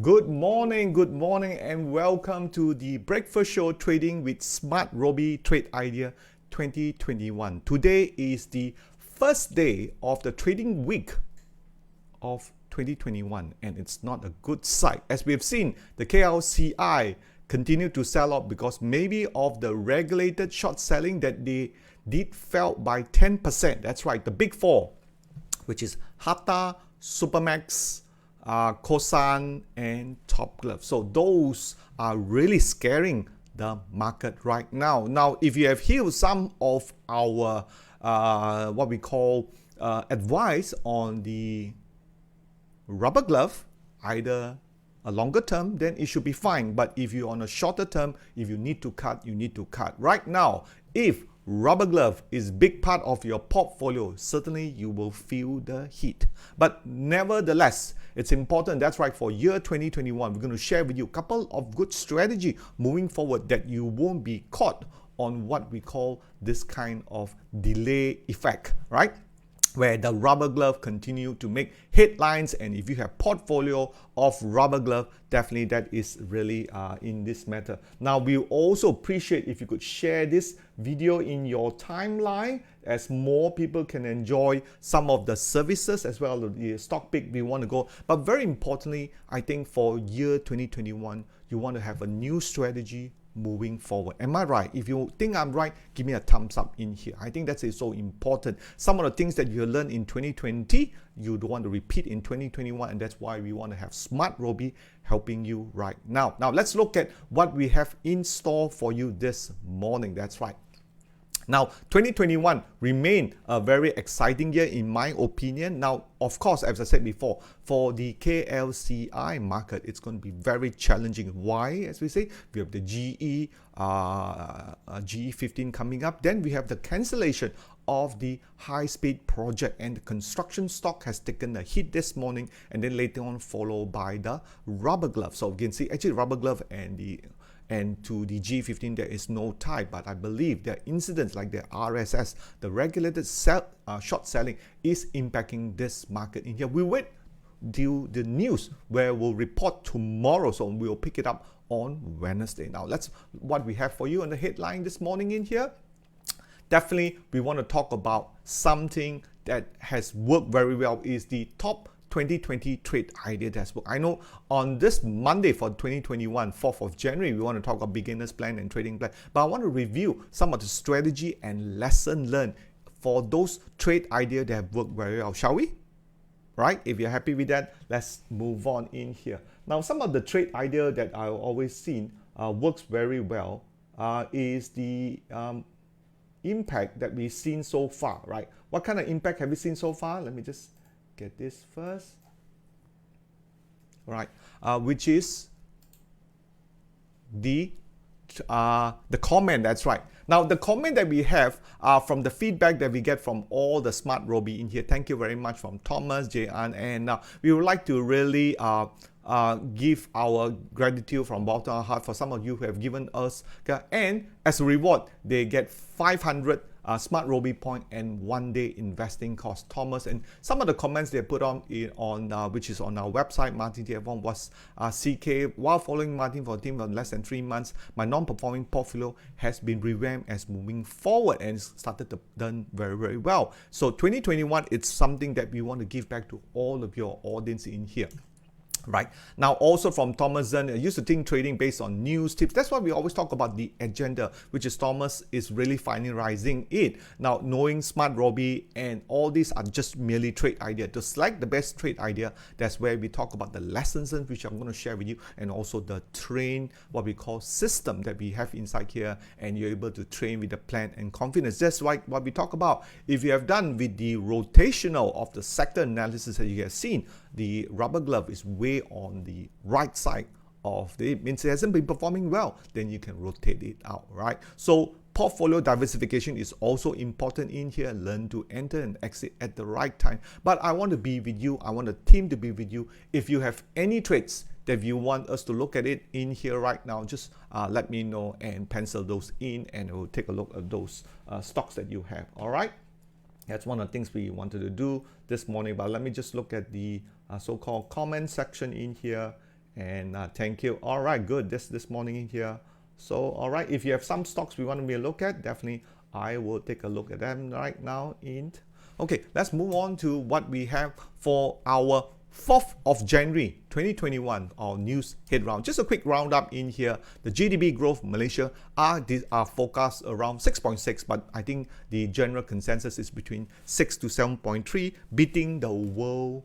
Good morning, and welcome to the Breakfast Show Trading with SmartRobie Trade Idea 2021. Today is the first day of the trading week of 2021, and it's not a good sight. As we have seen, the KLSE continue to sell off because maybe of the regulated short selling that they did fell by 10%. That's right, the big four, which is Hata, Supermax, Kosan and Top Glove. So those are really scaring the market right now. Now, if you have heard some of our what we call advice on the rubber glove, either a longer term, then it should be fine. But if you're on a shorter term, if you need to cut, you need to cut. Right now, if rubber glove is big part of your portfolio, certainly you will feel the heat. But nevertheless, it's important. That's right, for year 2021, we're going to share with you a couple of good strategy moving forward that you won't be caught on what we call this kind of delay effect, right? Where the rubber glove continue to make headlines, and if you have portfolio of rubber glove, definitely that is really in this matter. Now, we also appreciate if you could share this video in your timeline, as more people can enjoy some of the services as well as the stock pick we want to go. But very importantly, I think for year 2021, you want to have a new strategy moving forward. Am I right? If you think I'm right, give me a thumbs up in here. I think that's so important. Some of the things that you learned in 2020, you don't want to repeat in 2021, and that's why we want to have SmartRobie helping you right now. Now, let's look at what we have in store for you this morning. That's right. Now, 2021 remained a very exciting year in my opinion. Now, of course, as I said before, for the KLSE market, it's going to be very challenging. Why? As we say, we have the GE 15 coming up. Then we have the cancellation of the high-speed project, and the construction stock has taken a hit this morning, and then later on followed by the rubber glove. So you can see actually rubber glove and to the G15 there is no tie, but I believe there are incidents like the RSS, the regulated short selling, is impacting this market in here. We wait till the news where we'll report tomorrow, so we'll pick it up on Wednesday. Now, that's what we have for you on the headline this morning in here. Definitely, we want to talk about something that has worked very well, is the top 2020 trade idea dashboard. I know on this Monday for 2021, 4th of January, we want to talk about beginner's plan and trading plan, but I want to review some of the strategy and lesson learned for those trade ideas that have worked very well. Shall we? Right? If you're happy with that, let's move on in here. Now, some of the trade idea that I've always seen works very well is the impact that we've seen so far, right? What kind of impact have we seen so far? Let me just get this first. All right, which is the comment. That's right. Now, the comment that we have from the feedback that we get from all the SmartRobie in here. Thank you very much from Thomas, Jayan, and we would like to really give our gratitude from bottom of our heart for some of you who have given us, and as a reward, they get 500 SmartRobie point and 1 day investing cost. Thomas, and some of the comments they put on which is on our website, Martin TF1, was CK. While following Martin for a team for less than 3 months, my non-performing portfolio has been revamped as moving forward and started to done very, very well. So 2021, it's something that we want to give back to all of your audience in here. Right now, also from Thomas Zen, I used to think trading based on news tips. That's why we always talk about the agenda, which is Thomas is really finalizing it. Now, knowing SmartRobie and all these are just merely trade idea. To select the best trade idea, that's where we talk about the lessons which I'm going to share with you, and also the train, what we call system that we have inside here, and you're able to train with the plan and confidence. That's like what we talk about. If you have done with the rotational of the sector analysis that you have seen, the rubber glove is way on the right side of the, it means it hasn't been performing well, then you can rotate it out, right? So portfolio diversification is also important in here. Learn to enter and exit at the right time. But I want to be with you. I want the team to be with you. If you have any trades that you want us to look at it in here right now, just let me know and pencil those in, and we'll take a look at those stocks that you have. All right. That's one of the things we wanted to do this morning, but let me just look at the so-called comment section in here, And thank you. All right, good. This morning in here. So, all right, if you have some stocks we want to look at, definitely I will take a look at them right now. Okay, let's move on to what we have for our 4th of January 2021, our news head round. Just a quick roundup in here. The GDP growth Malaysia are forecast around 6.6, but I think the general consensus is between 6 to 7.3, beating the world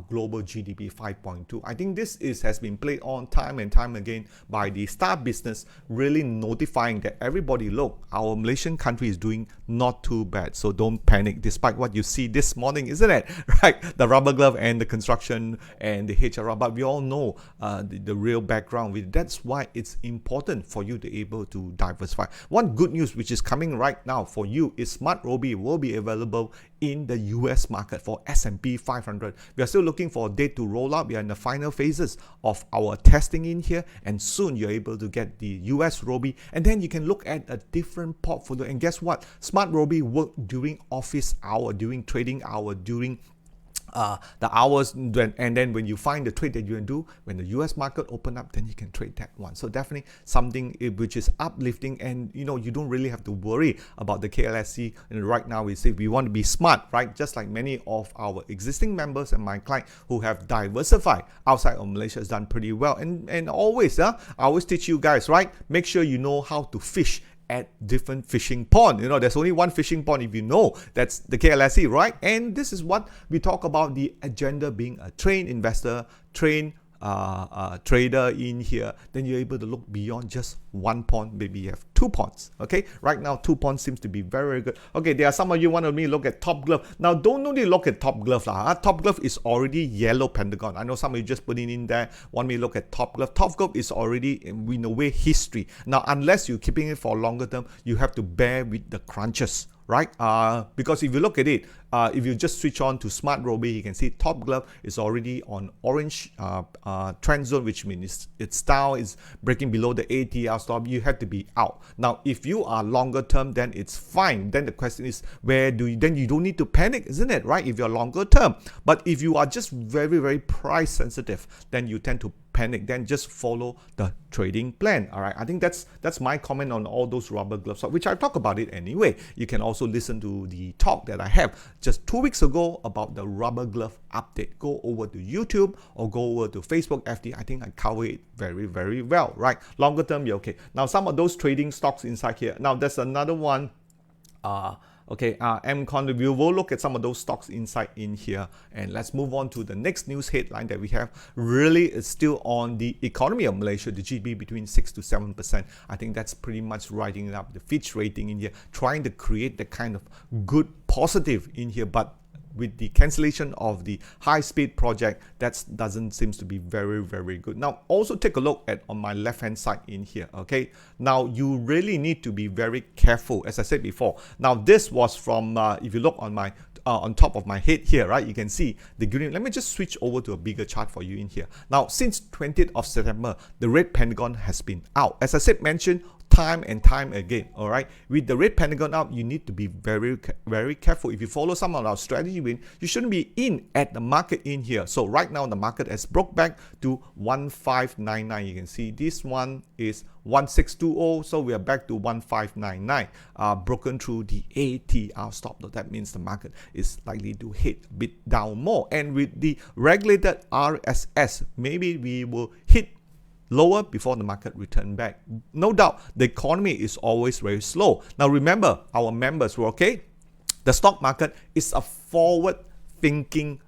global GDP 5.2. I think this has been played on time and time again by the StarBiz, really notifying that everybody, look, our Malaysian country is doing not too bad, so don't panic despite what you see this morning, isn't it? Right, the rubber glove and the construction and the HR, but we all know the real background with that's why it's important for you to be able to diversify. One good news which is coming right now for you is SmartRobie will be available in the US market for S&P 500. We are still looking for a date to roll out. We are in the final phases of our testing in here, and soon you're able to get the US Robie, and then you can look at a different portfolio. And guess what? SmartRobie work during office hour, during trading hour, during the hours, and then when you find the trade that you can do, when the US market open up, then you can trade that one. So definitely something which is uplifting, and you don't really have to worry about the KLSE. And right now we say we want to be smart, right? Just like many of our existing members and my client who have diversified outside of Malaysia has done pretty well. And always, I always teach you guys, right? Make sure you know how to fish at different fishing pond. There's only one fishing pond if you know that's the KLSE, right? And this is what we talk about, the agenda being a trained investor, trained trader in here. Then you're able to look beyond just one pond. Maybe you have 2 ponds. Okay, right now 2 ponds seems to be very, very good. Okay, there are some of you want me to look at Top Glove. Now don't only look at Top Glove Top Glove is already yellow pentagon. I know some of you just putting in there want me to look at Top Glove. Top Glove is already in a way history. Now unless you're keeping it for longer term, you have to bear with the crunches, right? Because if you look at it, if you just switch on to SmartRobie, you can see Top Glove is already on orange trend zone, which means its down, is breaking below the ATR stop. You have to be out. Now, if you are longer term, then it's fine. Then the question is, then you don't need to panic, isn't it? Right? If you're longer term. But if you are just very, very price sensitive, then you tend to panic. Then just follow the trading plan. All right, I think that's my comment on all those rubber gloves, which I talk about it anyway. You can also listen to the talk that I have just 2 weeks ago about the rubber glove update. Go over to YouTube or go over to Facebook FD. I think I cover it very, very well, right? Longer term, you're okay. Now some of those trading stocks inside here. Now there's another one. MCon, we will look at some of those stocks inside in here, and let's move on to the next news headline that we have. Really is still on the economy of Malaysia, the GDP between 6 to 7%. I think that's pretty much writing it up. The Fitch rating in here, trying to create the kind of good positive in here, but with the cancellation of the high-speed project, that doesn't seems to be very, very good. Now, also take a look at on my left-hand side in here, okay? Now, you really need to be very careful, as I said before. Now, this was from, if you look on my on top of my head here, right, you can see the green. Let me just switch over to a bigger chart for you in here. Now, since 20th of September, the red pentagon has been out. As I said, mentioned time and time again, all right? With the red pentagon out, you need to be very, very careful. If you follow some of our strategy, you shouldn't be in at the market in here. So right now, the market has broke back to 1599. You can see this one is 1620, so we are back to 1599, broken through the ATR stop. That means the market is likely to hit a bit down more. And with the regulated RSS, maybe we will hit lower before the market return back. No doubt, the economy is always very slow. Now remember, our members were okay. The stock market is a forward-thinking,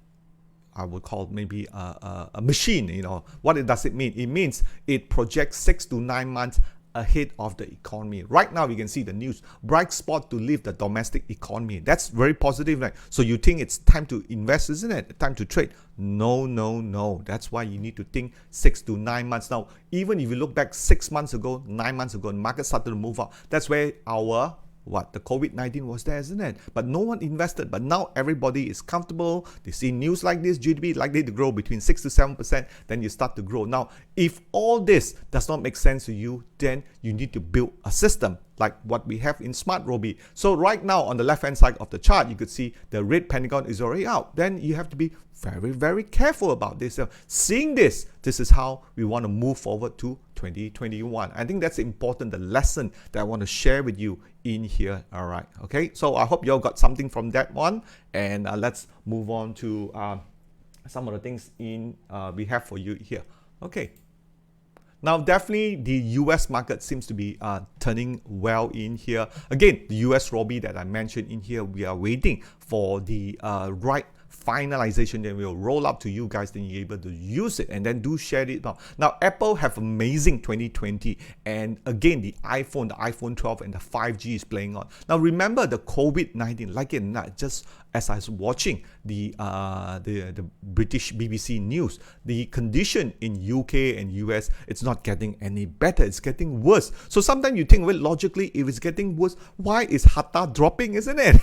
I would call maybe a machine. What does it mean? It means it projects 6 to 9 months ahead of the economy. Right now, we can see the news. Bright spot to lift the domestic economy. That's very positive, right? So you think it's time to invest, isn't it? Time to trade? No, no, no. That's why you need to think 6 to 9 months. Now, even if you look back 6 months ago, 9 months ago, the market started to move up. That's where our what, the COVID-19 was there, isn't it? But no one invested. But now everybody is comfortable. They see news like this, GDP likely to grow between 6 to 7%, then you start to grow. Now, if all this does not make sense to you, then you need to build a system like what we have in SmartRobie. So right now on the left-hand side of the chart, you could see the red pentagon is already out. Then you have to be very, very careful about this. Seeing this is how we want to move forward to 2021. I think that's important, the lesson that I want to share with you in here. All right. Okay. So I hope you all got something from that one. And let's move on to some of the things we have for you here. Okay. Now, definitely the US market seems to be turning well in here. Again, the US Robie that I mentioned in here, we are waiting for the right finalization. Then we'll roll up to you guys, then you're able to use it and then do share it now. Apple have amazing 2020, and again the iPhone 12 and the 5G is playing on. Now remember the COVID-19, like it or not, just as I was watching the British BBC news, the condition in UK and US, it's not getting any better, it's getting worse. So sometimes you think, well, logically, if it's getting worse, why is Hatta dropping, isn't it?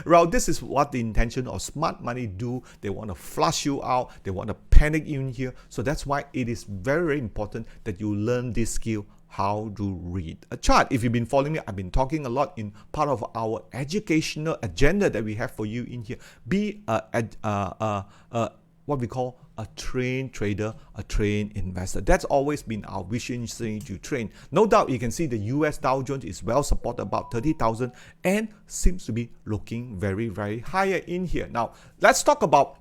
Well, this is what the intention of smart money do. They want to flush you out, they want to panic you in here. So that's why it is very, very important that you learn this skill, how to read a chart. If you've been following me, I've been talking a lot in part of our educational agenda that we have for you in here. Be what we call a trained trader, a trained investor. That's always been our vision, saying to train. No doubt you can see the US Dow Jones is well supported, about 30,000, and seems to be looking very, very higher in here. Now, let's talk about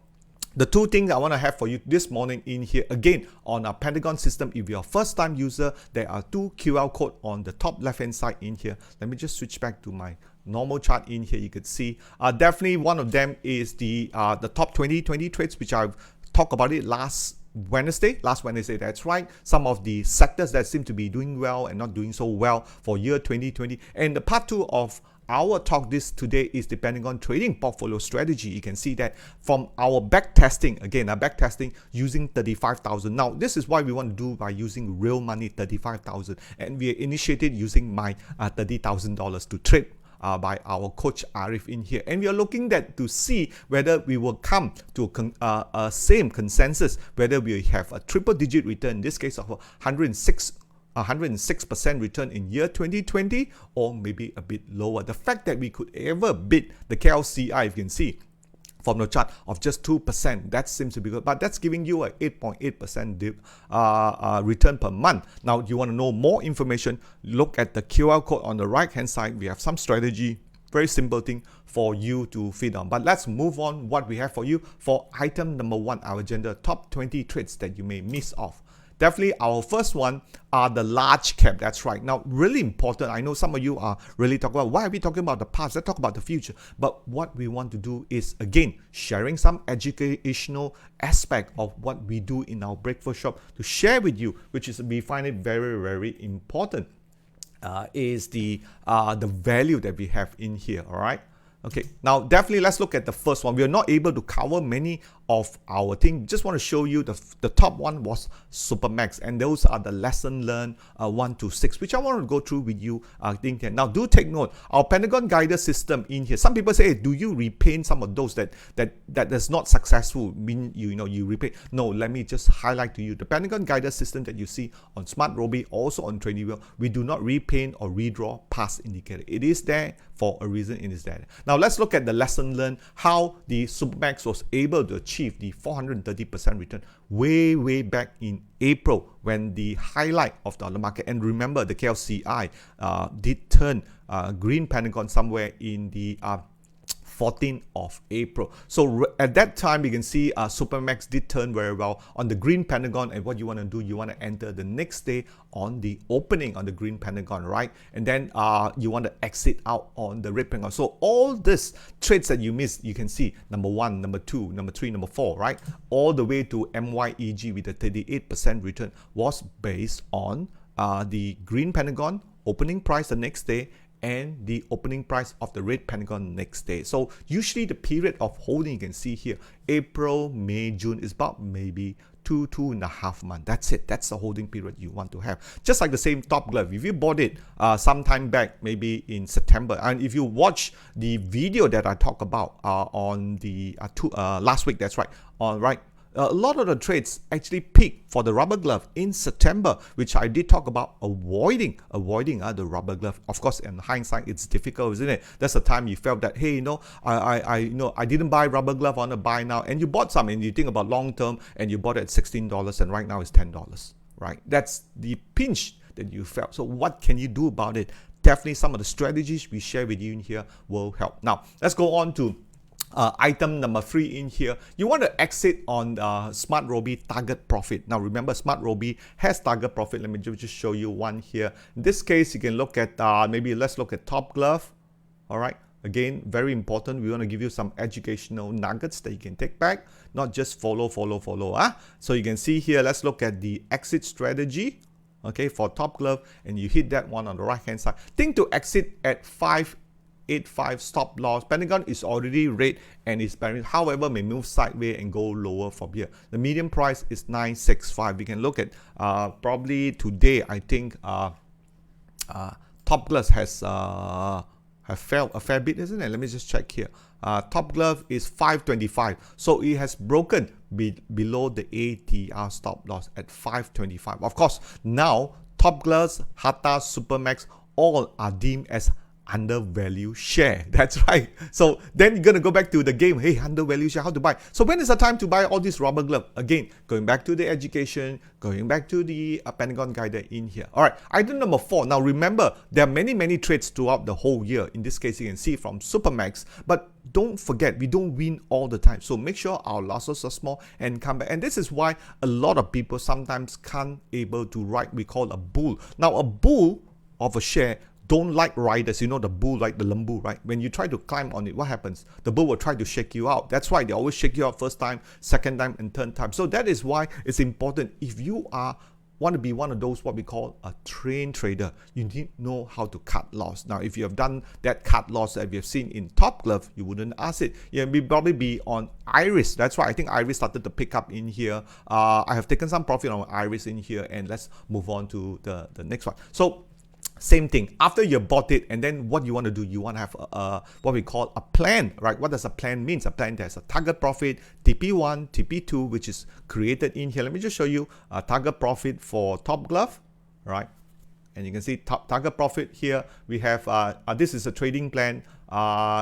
the two things I want to have for you this morning in here. Again, on our Pentagon system, if you're a first-time user, there are two QR codes on the top left-hand side in here. Let me just switch back to my normal chart in here. You could see definitely one of them is the top 2020 trades, which I've talked about it last Wednesday, that's right. Some of the sectors that seem to be doing well and not doing so well for year 2020. And the part two of our talk today is depending on trading portfolio strategy. You can see that from our back testing, again, our back testing using 35,000. Now, this is why we want to do by using real money, 35,000. And we initiated using my $30,000 to trade by our coach Arif in here. And we are looking at to see whether we will come to a same consensus, whether we have a triple digit return, in this case of 106% return in year 2020, or maybe a bit lower. The fact that we could ever beat the KLSE, if you can see from the chart, of just 2%, that seems to be good, but that's giving you a 8.8% return per month. Now, you want to know more information, look at the QR code on the right hand side. We have some strategy, very simple thing for you to feed on. But let's move on what we have for you for item number one, our agenda, top 20 trades that you may miss off. Definitely our first one are the large cap. That's right. Now, really important. I know some of you are really talking about, why are we talking about the past? Let's talk about the future. But what we want to do is, again, sharing some educational aspect of what we do in our breakfast shop to share with you, which is, we find it very, very important, is the value that we have in here. All right. Okay, now definitely let's look at the first one. We are not able to cover many of our things. Just want to show you the top one was Supermax, and those are the lesson learned 1 to 6, which I want to go through with you. Now do take note, our Pentagon guided system in here. Some people say, hey, do you repaint some of those that is not successful? Mean you repaint? No, let me just highlight to you the Pentagon guided system that you see on SmartRobie, also on TradingView. We do not repaint or redraw past indicator. It is there for a reason. It is there. Now let's look at the lesson learned, how the Supermax was able to achieve the 430% return way back in April, when the highlight of the market. And remember, the KLCI did turn green Pentagon somewhere in the 14th of April. So at that time, you can see Supermax did turn very well on the green Pentagon. And what you want to do, you want to enter the next day on the opening on the green Pentagon, right? And then you want to exit out on the red Pentagon. So all these trades that you missed, you can see number 1, number 2, number 3, number 4, right? All the way to MYEG with a 38% return was based on the green Pentagon opening price the next day and the opening price of the red pentagon next day. So usually the period of holding, you can see here, April, May, June is about maybe 2.5 months. That's it. That's the holding period you want to have. Just like the same top glove, if you bought it some time back, maybe in September, and if you watch the video that I talked about on the last week, that's right, a lot of the trades actually peaked for the rubber glove in September, which I did talk about avoiding the rubber glove. Of course, in hindsight, it's difficult, isn't it? That's the time you felt that, hey, I didn't buy rubber glove, I want to buy now, and you bought some, and you think about long term, and you bought it at $16, and right now it's $10, right? That's the pinch that you felt. So what can you do about it? Definitely some of the strategies we share with you in here will help. Now, let's go on to item number 3 in here. You want to exit on SmartRobie target profit. Now remember, SmartRobie has target profit. Let me just show you one here. In this case, you can look at maybe let's look at top glove. All right, again, very important. We want to give you some educational nuggets that you can take back, not just follow. So you can see here, let's look at the exit strategy, okay, for top glove, and you hit that one on the right hand side. Think to exit at 585 stop loss. Pentagon is already red and is bearish, however may move sideways and go lower from here. The median price is 965. We can look at probably today, I think top glove has fell a fair bit, isn't it? Let me just check here. Top glove is 525, so it has broken below the ATR stop loss at 525. Of course, now top gloves, Hata, Supermax, all are deemed as undervalue share. That's right. So then you're going to go back to the game. Hey, undervalue share, how to buy? So when is the time to buy all these rubber glove? Again, going back to the education, going back to the Pentagon guide in here. All right, item number 4. Now remember, there are many trades throughout the whole year. In this case, you can see from Supermax, but don't forget, we don't win all the time. So make sure our losses are small and come back. And this is why a lot of people sometimes can't able to ride, we call a bull. Now a bull of a share don't like riders. You know the bull, like the lembu, right? When you try to climb on it, what happens? The bull will try to shake you out. That's why they always shake you out first time, second time, and third time. So that is why it's important. If you want to be one of those what we call a trained trader, you need to know how to cut loss. Now, if you have done that cut loss that we have seen in top glove, you wouldn't ask it. You will probably be on Iris. That's why I think Iris started to pick up in here. I have taken some profit on Iris in here, and let's move on to the next one. So same thing, after you bought it, and then what you want to do, you want to have what we call a plan, right? What does a plan mean? A plan has a target profit, TP1, TP2, which is created in here. Let me just show you a target profit for top glove, right? And you can see target profit here. We have, this is a trading plan.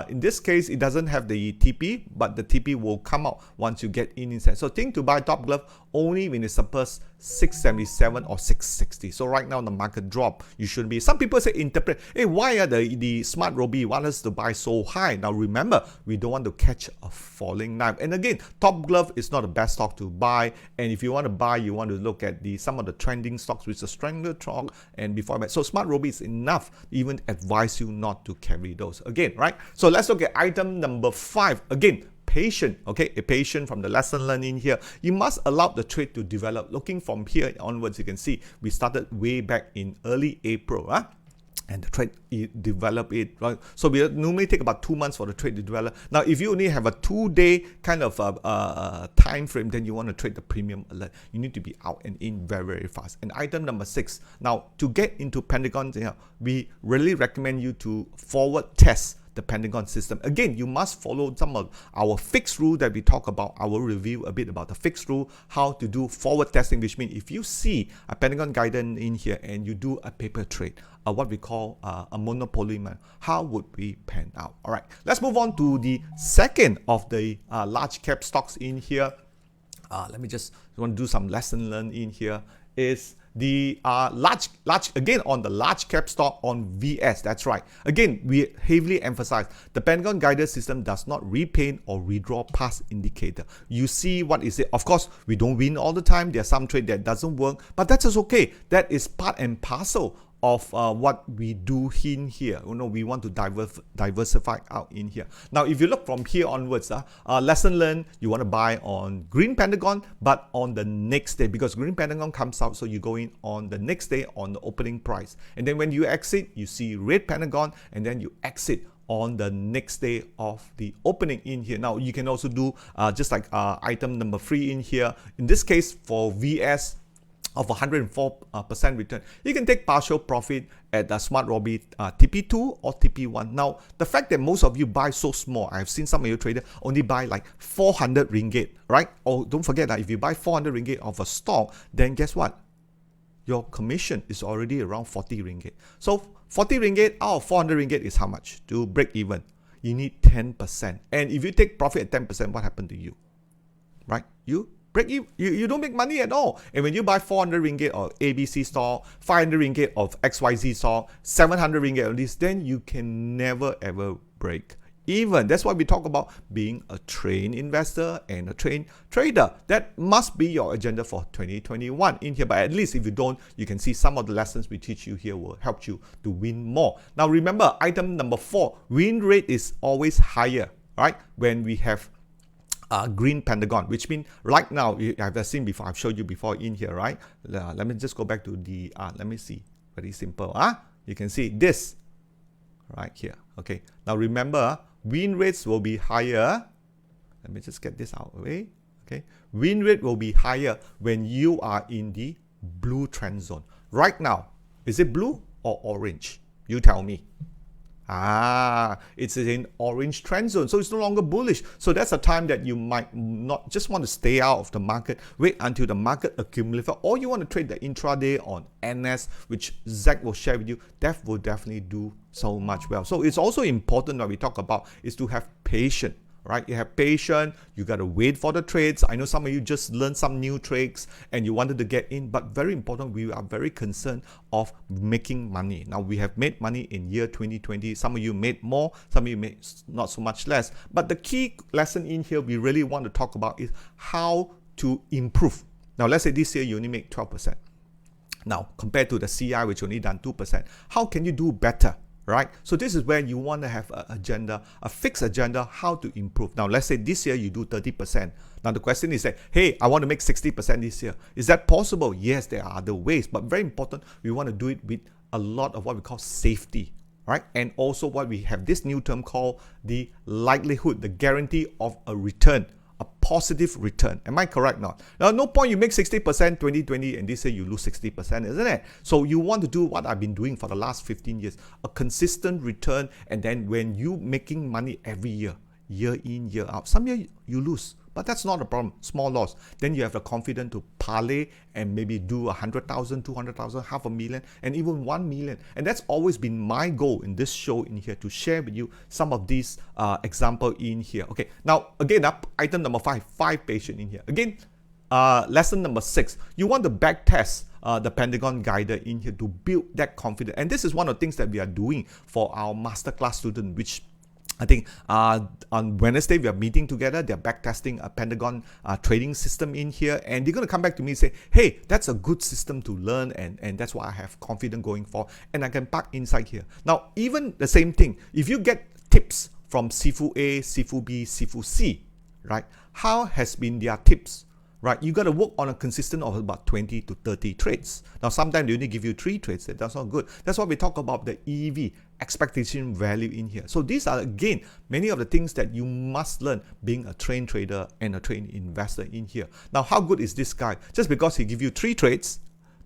In this case, it doesn't have the TP, but the TP will come out once you get inside. So think to buy top glove only when it surpasses 677 or 660. So right now the market drop, you shouldn't be. Some people say interpret, hey, why are the SmartRobie want us to buy so high? Now remember, we don't want to catch a falling knife. And again, top glove is not the best stock to buy. And if you want to buy, you want to look at some of the trending stocks which are stronger stock and before that. So SmartRobie is enough, even advise you not to carry those. Again, right? So let's look at item number 5. Again, patient, okay, a patient from the lesson learned in here. You must allow the trade to develop. Looking from here onwards, you can see we started way back in early April, and the trade develop it, right? So we normally take about 2 months for the trade to develop. Now, if you only have a 2-day kind of time frame, then you want to trade the premium alert. You need to be out and in very fast. And item number 6. Now, to get into Pentagon, we really recommend you to forward test the Pentagon system. Again, you must follow some of our fixed rule that we talk about. I will review a bit about the fixed rule, how to do forward testing, which means if you see a Pentagon guidance in here and you do a paper trade, what we call a monopoly, how would we pan out? All right, let's move on to the second of the large cap stocks in here. Let me just want to do some lesson learned in here. Is the large again on the large cap stock on VS. That's right. Again, we heavily emphasize the Pentagon guidance system does not repaint or redraw past indicator. You see what is it? Of course, we don't win all the time. There's some trade that doesn't work, but that is okay. That is part and parcel of what we do in here. We want to diversify out in here. Now, if you look from here onwards, lesson learned, you want to buy on Green Pentagon, but on the next day, because Green Pentagon comes out, so you go in on the next day on the opening price. And then when you exit, you see Red Pentagon, and then you exit on the next day of the opening in here. Now, you can also do just like item number 3 in here. In this case, for VS, of 104% return, you can take partial profit at the SmartRobie TP2 or TP1. Now, the fact that most of you buy so small, I've seen some of your traders only buy like 400 ringgit, right? Oh, don't forget that if you buy 400 ringgit of a stock, then guess what? Your commission is already around 40 ringgit. So 40 ringgit out of 400 ringgit is how much to break even? You need 10%. And if you take profit at 10%, what happened to you? Right? You break even. You don't make money at all. And when you buy 400 ringgit of ABC stock, 500 ringgit of XYZ stock, 700 ringgit of this, then you can never ever break even. That's why we talk about being a trained investor and a trained trader. That must be your agenda for 2021 in here. But at least if you don't, you can see some of the lessons we teach you here will help you to win more. Now remember, item number 4, win rate is always higher, right? When we have Green Pentagon, which means right now, I've seen before, I've showed you before in here, right? Let me just go back to the, let me see, very simple. You can see this right here. Okay, now remember, win rates will be higher. Let me just get this out of the way. Okay, win rate will be higher when you are in the blue trend zone. Right now, is it blue or orange? You tell me. It's in orange trend zone, so it's no longer bullish. So that's a time that you might not just want to stay out of the market, wait until the market accumulates, or you want to trade the intraday on NS, which Zac will share with you. That will definitely do so much well. So it's also important that we talk about is to have patience. Right? You have patience, you got to wait for the trades. I know some of you just learned some new tricks and you wanted to get in, but very important, we are very concerned of making money. Now, we have made money in year 2020. Some of you made more, some of you made not so much less. But the key lesson in here we really want to talk about is how to improve. Now, let's say this year you only make 12%. Now, compared to the CI, which only done 2%, how can you do better? Right? So this is where you want to have an agenda, a fixed agenda, how to improve. Now, let's say this year you do 30%. Now, the question is that, hey, I want to make 60% this year. Is that possible? Yes, there are other ways, but very important, we want to do it with a lot of what we call safety, right? And also what we have this new term called the likelihood, the guarantee of a return, a positive return. Am I correct now? Now, no point you make 60% 2020 and this year you lose 60%, isn't it? So you want to do what I've been doing for the last 15 years, a consistent return. And then when you making money every year, year in, year out, some year you lose, but that's not a problem, small loss. Then you have the confidence to parlay and maybe do 100,000, 200,000, 500,000, and even 1 million. And that's always been my goal in this show in here, to share with you some of these example in here. Okay, now again, item number 5, patience in here. Again, lesson number 6, you want to back test the Pentagon Guider in here to build that confidence. And this is one of the things that we are doing for our masterclass student, which I think on Wednesday we are meeting together. They're backtesting a Pentagon trading system in here, and they're going to come back to me and say, hey, that's a good system to learn, and that's why I have confidence going forward, and I can park inside here. Now, even the same thing, if you get tips from Sifu A, Sifu B, Sifu C, right? How has been their tips? Right, you got to work on a consistent of about 20 to 30 trades. Now, sometimes they only give you 3 trades. That's not good. That's why we talk about the EV, expectation value in here. So these are, again, many of the things that you must learn being a trained trader and a trained investor in here. Now, how good is this guy? Just because he give you 3 trades,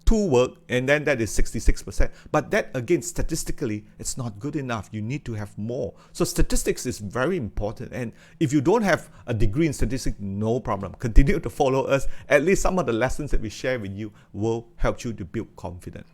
2 work, and then that is 66%. But that, again, statistically, it's not good enough. You need to have more. So statistics is very important. And if you don't have a degree in statistics, no problem. Continue to follow us. At least some of the lessons that we share with you will help you to build confidence.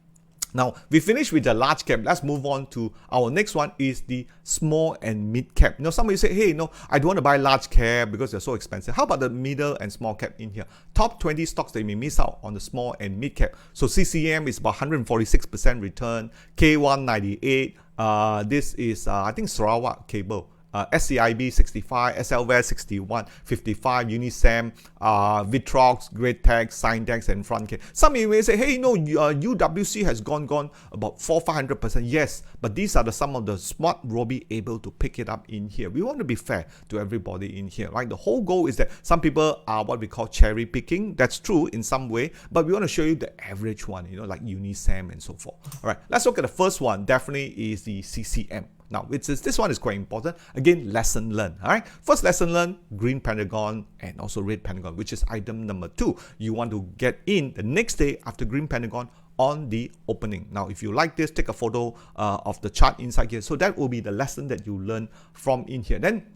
Now, we finished with the large cap. Let's move on to our next one is the small and mid cap. You know, some of you say, hey, no, I don't want to buy large cap because they're so expensive. How about the middle and small cap in here? Top 20 stocks that you may miss out on the small and mid cap. So CCM is about 146% return. K198. This is, I think, Sarawak Cable. SCIB 65, SLVAS 61, 55, Unisem, Vitrox, Greatex, Syndex, and Frontcare. Some of you may say, hey, no, UWC has gone about 400%. Yes, but these are some of the SmartRobie able to pick it up in here. We want to be fair to everybody in here, right? The whole goal is that some people are what we call cherry picking. That's true in some way, but we want to show you the average one, like Unisem and so forth. All right, let's look at the first one. Definitely is the CCM. Now, this one is quite important. Again, lesson learned. All right, first lesson learned, green pentagon and also red pentagon, which is item number 2. You want to get in the next day after green pentagon on the opening. Now, if you like this, take a photo of the chart inside here. So that will be the lesson that you learn from in here. Then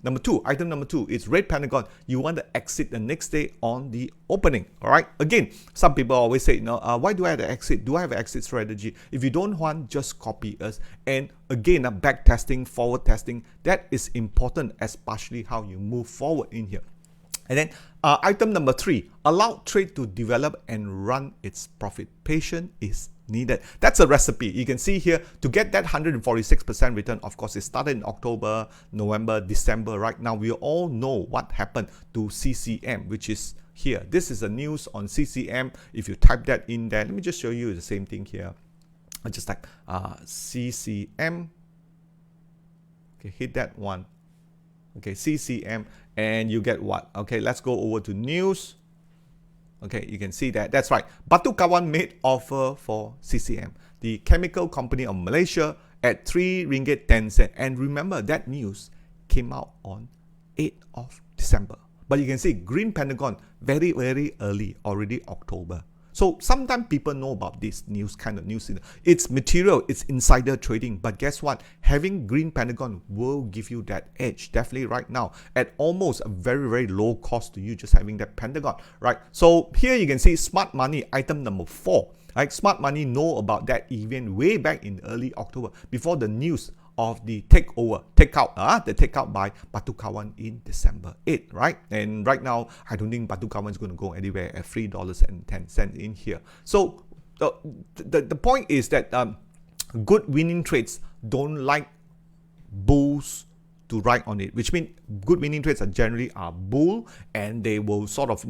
item number 2 is red pentagon. You want to exit the next day on the opening. All right. Again, some people always say, why do I have to exit? Do I have an exit strategy? If you don't want, just copy us. And again, back testing, forward testing, that is important, especially how you move forward in here. And then item number 3, allow trade to develop and run its profit. Patience is needed. That's a recipe. You can see here, to get that 146% return, of course, it started in October, November, December. Right now, we all know what happened to CCM, which is here. This is the news on CCM. If you type that in there, let me just show you the same thing here. I just type CCM. Okay, hit that one. Okay, CCM, and you get what? Okay, let's go over to news. Okay, you can see that. That's right. Batu Kawan made offer for CCM, the chemical company of Malaysia, at 3 ringgit 10 cents. And remember, that news came out on 8th of December. But you can see green pentagon very, very early, already October. So sometimes people know about this kind of news. It's material, it's insider trading. But guess what? Having green pentagon will give you that edge, definitely right now, at almost a very, very low cost to you just having that pentagon, right? So here you can see smart money, item number 4. Right? Smart money know about that event way back in early October, before the news of the takeout by Batu Kawan in December 8, right? And right now, I don't think Batu Kawan is going to go anywhere at $3.10 in here. So the point is that good winning trades don't like bulls to ride on it, which means good winning trades are generally bull, and they will sort of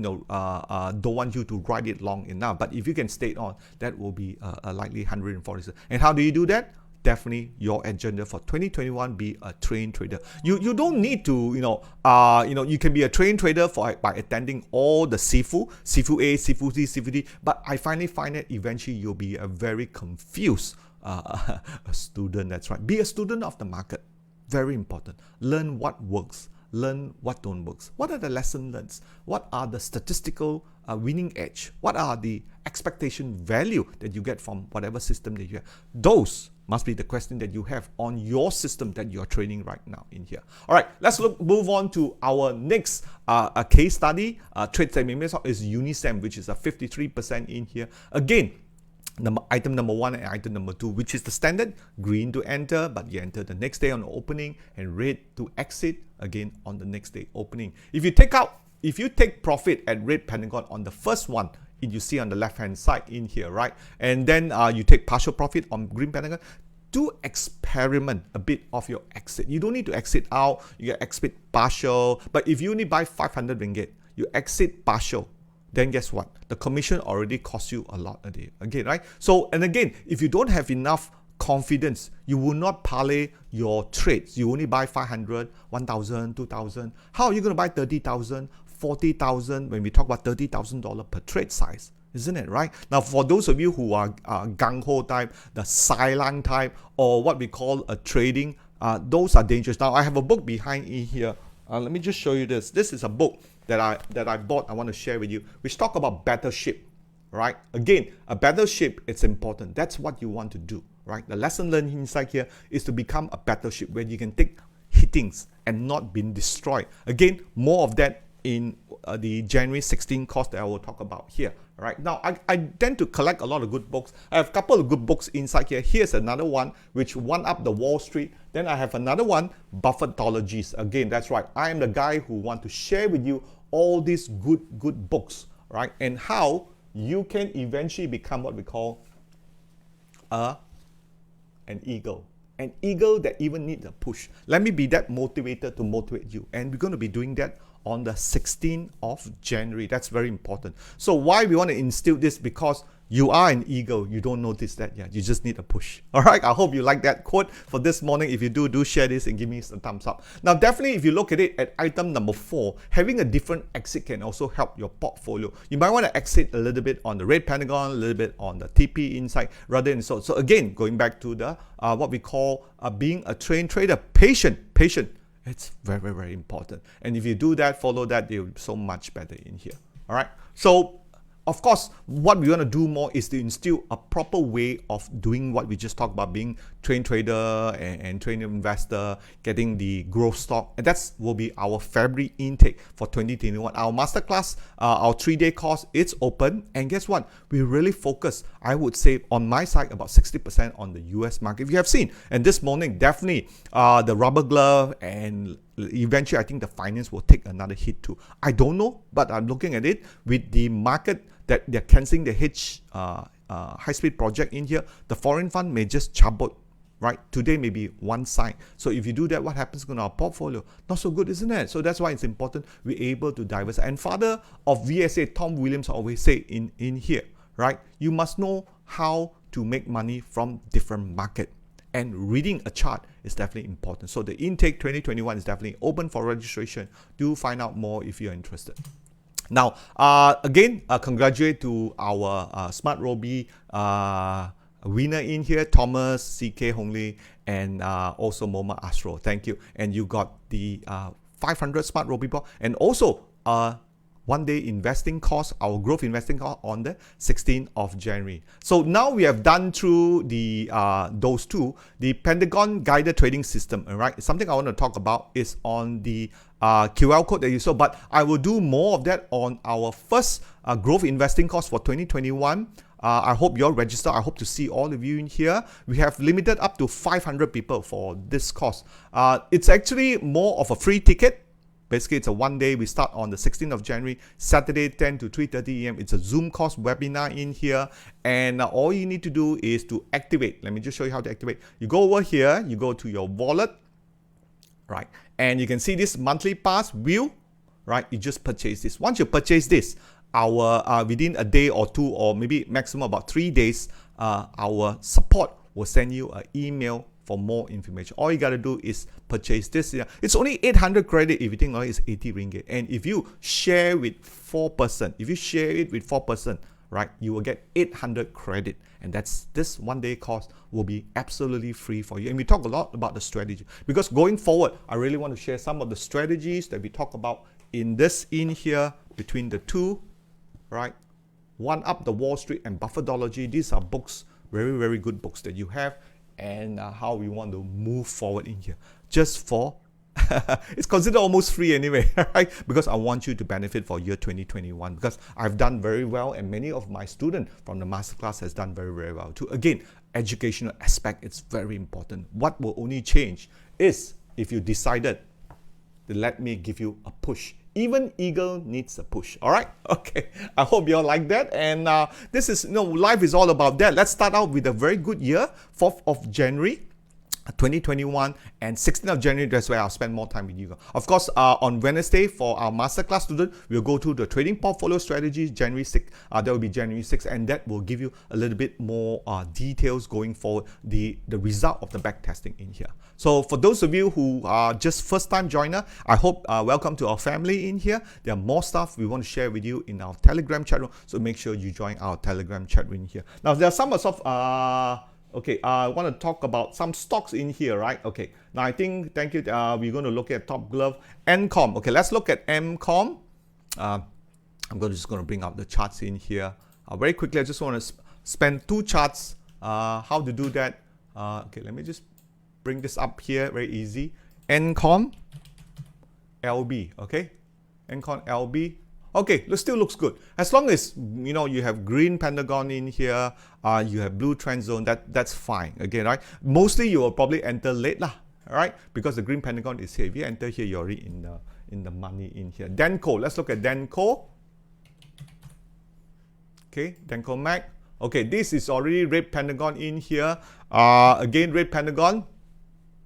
don't want you to ride it long enough. But if you can stay on, that will be a likely 140. And how do you do that? Definitely your agenda for 2021 be a trained trader. You don't need to you can be a trained trader by attending all the SIFU A, SIFU C, SIFU D. But I finally find that eventually you'll be a very confused a student. That's right. Be a student of the market. Very important. Learn what works. Learn what don't work. What are the lesson learned? What are the statistical winning edge? What are the expectation value that you get from whatever system that you have? Those must be the question that you have on your system that you're training right now in here. All right, let's move on to our next case study. Trade segment is Unisem, which is a 53% in here. Again, item number 1 and item number 2, which is the standard, green to enter, but you enter the next day on the opening, and red to exit again on the next day opening. If you take profit at red pentagon on the first one, you see on the left hand side in here, right? And then you take partial profit on green pentagon, do experiment a bit of your exit. You don't need to exit out, you can exit partial, but if you only buy 500 ringgit, you exit partial, then guess what? The commission already costs you a lot a day. Again, right? So, and again, if you don't have enough confidence, you will not parlay your trades. You only buy 500, 1,000, 2,000. How are you going to buy 30,000, 40,000 when we talk about $30,000 per trade size? Isn't it, right? Now, for those of you who are gung-ho type, the silent type, or what we call a trading, those are dangerous. Now, I have a book behind in here. Let me just show you this. This is a book that I bought. I want to share with you, which talk about battleship, right? Again, a battleship, it's important. That's what you want to do, right? The lesson learned inside here is to become a battleship where you can take hittings and not being destroyed. Again, more of that in the January 16 course that I will talk about here. Right now, I tend to collect a lot of good books. I have a couple of good books inside here. Here's another one which one up the Wall Street. Then I have another one, Buffettologies. Again, that's right. I am the guy who want to share with you all these good books, right? And how you can eventually become what we call an eagle. an eagle that even needs a push. Let me be that motivator to motivate you. And we're going to be doing that on the 16th of January. That's very important. So why we want to instill this? Because you are an eagle. You don't notice that yet. You just need a push. All right. I hope you like that quote for this morning. If you do share this and give me some thumbs up. Now, definitely, if you look at it at item number 4, having a different exit can also help your portfolio. You might want to exit a little bit on the red pentagon, a little bit on the TP inside, rather than so. So again, going back to the what we call being a trained trader, patient. It's very, very important. And if you do that, follow that, you'll be so much better in here. All right. So of course, what we want to do more is to instill a proper way of doing what we just talked about, being trained trader and trained investor, getting the growth stock. And that will be our February intake for 2021. Our masterclass, our 3-day course, it's open. And guess what? We really focus, I would say, on my side, about 60% on the US market. If you have seen, and this morning, definitely the rubber glove and eventually I think the finance will take another hit too. I don't know, but I'm looking at it with the market that they're cancelling the high-speed project in here. The foreign fund may just chubble, right? Today may be one sign. So if you do that, what happens to our portfolio? Not so good, isn't it? So that's why it's important we're able to diversify. And father of VSA, Tom Williams, always say in here, right? You must know how to make money from different market. And reading a chart is definitely important. So the intake 2021 is definitely open for registration. Do find out more if you're interested. Now, again, congratulate to our SmartRobie winner in here, Thomas, CK Hong Lee, and also Moma Astro. Thank you. And you got the 500 SmartRobie ball, and also 1-day investing course, our growth investing course on the 16th of January. So now we have done through the those two, the Pentagon guided trading system. All right, something I want to talk about is on the QR code that you saw, but I will do more of that on our first growth investing course for 2021. I hope you're registered. I hope to see all of you in here. We have limited up to 500 people for this course. It's actually more of a free ticket. Basically, it's a 1-day. We start on the 16th of January, Saturday, 10 to 3:30 a.m. It's a Zoom course webinar in here. And all you need to do is to activate. Let me just show you how to activate. You go over here, you go to your wallet, right? And you can see this monthly pass view, right? You just purchase this. Once you purchase this, our within a day or two, or maybe maximum about 3 days, our support will send you an email for more information. All you got to do is purchase this. It's only 800 credit. If you think it's 80 ringgit. And if you share with 4%, if you share it with 4%, right, you will get 800 credit. And that's this 1-day course will be absolutely free for you. And we talk a lot about the strategy, because going forward, I really want to share some of the strategies that we talk about in here between the two, right? One Up the Wall Street and Buffetology. These are books, very, very good books that you have. And how we want to move forward in here, just for it's considered almost free anyway, right? Because I want you to benefit for year 2021, because I've done very well, and many of my students from the masterclass has done very, very well too. Again, educational aspect, it's very important. What will only change is if you decided to let me give you a push. Even eagle needs a push. All right. Okay. I hope you all like that. And this is, life is all about that. Let's start out with a very good year. 4th of January 2021 and 16th of January, that's where I'll spend more time with you. Of course, on Wednesday for our masterclass student, we'll go through the trading portfolio strategies, January 6th. That will be January 6th, and that will give you a little bit more details going forward, the result of the back testing in here. So for those of you who are just first time joiner, I hope welcome to our family in here. There are more stuff we want to share with you in our Telegram chat room, so make sure you join our Telegram chat room here. Now there are some okay, I want to talk about some stocks in here, right? Okay, now I think, thank you, we're going to look at Top Glove, Ncom. Okay, let's look at Ncom. I'm just going to bring up the charts in here. Very quickly, I just want to spend 2 charts, how to do that. Okay, let me just bring this up here, very easy. Ncom, LB, okay? Ncom, LB. Okay, it still looks good. As long as, you have green pentagon in here, you have blue trend zone, that's fine. Again, right? Mostly you will probably enter late lah, right? Because the green pentagon is here. If you enter here, you're already in the money in here. Denko, let's look at Denko. Okay, Denko Mac. Okay, this is already red pentagon in here. Again, red pentagon.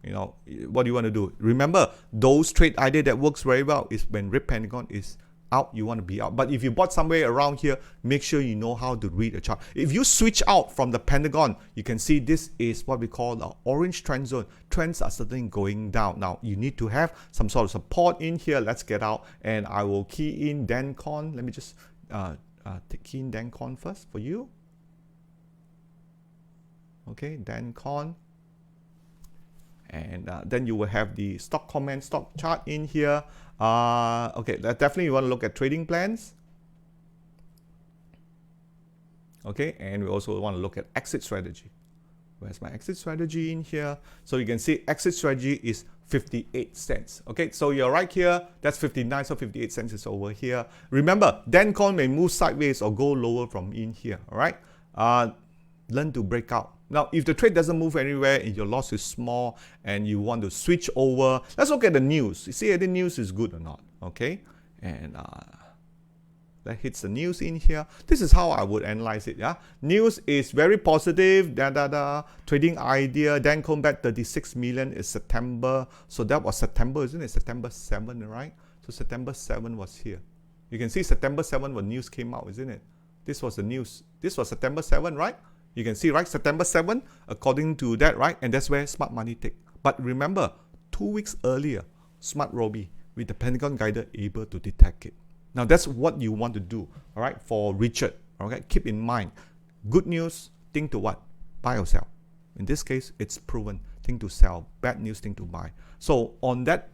You know, what do you want to do? Remember, those trade idea that works very well is when red pentagon is out, you want to be out. But if you bought somewhere around here, make sure you know how to read a chart. If you switch out from the pentagon, you can see this is what we call the orange trend zone. Trends are certainly going down. Now, you need to have some sort of support in here. Let's get out, and I will key in Dancon. Let me just key in Dancon first for you. Okay, Dancon. And then you will have the stock comment, stock chart in here. Okay, definitely you want to look at trading plans. Okay, and we also want to look at exit strategy. Where's my exit strategy in here? So you can see exit strategy is 58 cents. Okay, so you're right here. That's 59, so 58 cents is over here. Remember, Dancon may move sideways or go lower from in here. All right, learn to break out. Now, if the trade doesn't move anywhere and your loss is small and you want to switch over, let's look at the news. You see if the news is good or not, okay? And that hits the news in here. This is how I would analyze it, yeah? News is very positive, trading idea, then come back 36 million is September. So that was September, isn't it? September 7, right? So September 7 was here. You can see September 7 when news came out, isn't it? This was the news. This was September 7, right? You can see, right, September 7, according to that, right? And that's where smart money take. But remember, 2 weeks earlier, SmartRobie with the Pentagon Guider able to detect it. Now, that's what you want to do, all right, for Richard, okay? Keep in mind, good news, think to what? Buy or sell. In this case, it's proven, think to sell. Bad news, think to buy. So on that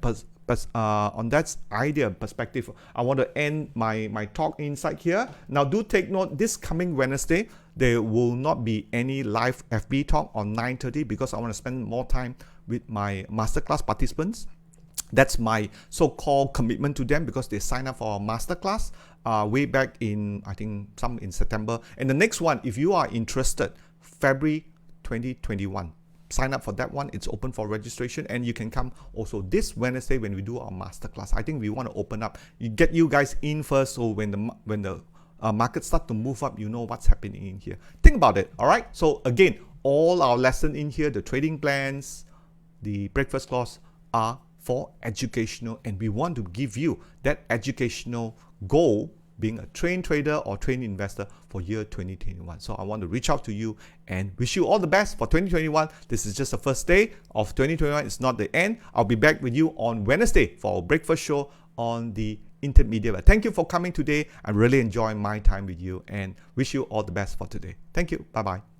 idea perspective, I want to end my talk inside here. Now, do take note, this coming Wednesday, there will not be any live FB talk on 9:30 because I want to spend more time with my masterclass participants. That's my so-called commitment to them because they sign up for our masterclass way back in, I think, some in September. And the next one, if you are interested, February 2021. Sign up for that one. It's open for registration, and you can come also this Wednesday when we do our masterclass. I think we want to open up, get you guys in first, so when the market start to move up, you know what's happening in here. Think about it. All right. So again, all our lesson in here, the trading plans, the breakfast clause are for educational, and we want to give you that educational goal, being a trained trader or trained investor for year 2021. So I want to reach out to you and wish you all the best for 2021. This is just the first day of 2021. It's not the end. I'll be back with you on Wednesday for our breakfast show on the intermediate. Thank you for coming today. I really enjoyed my time with you and wish you all the best for today. Thank you. Bye-bye.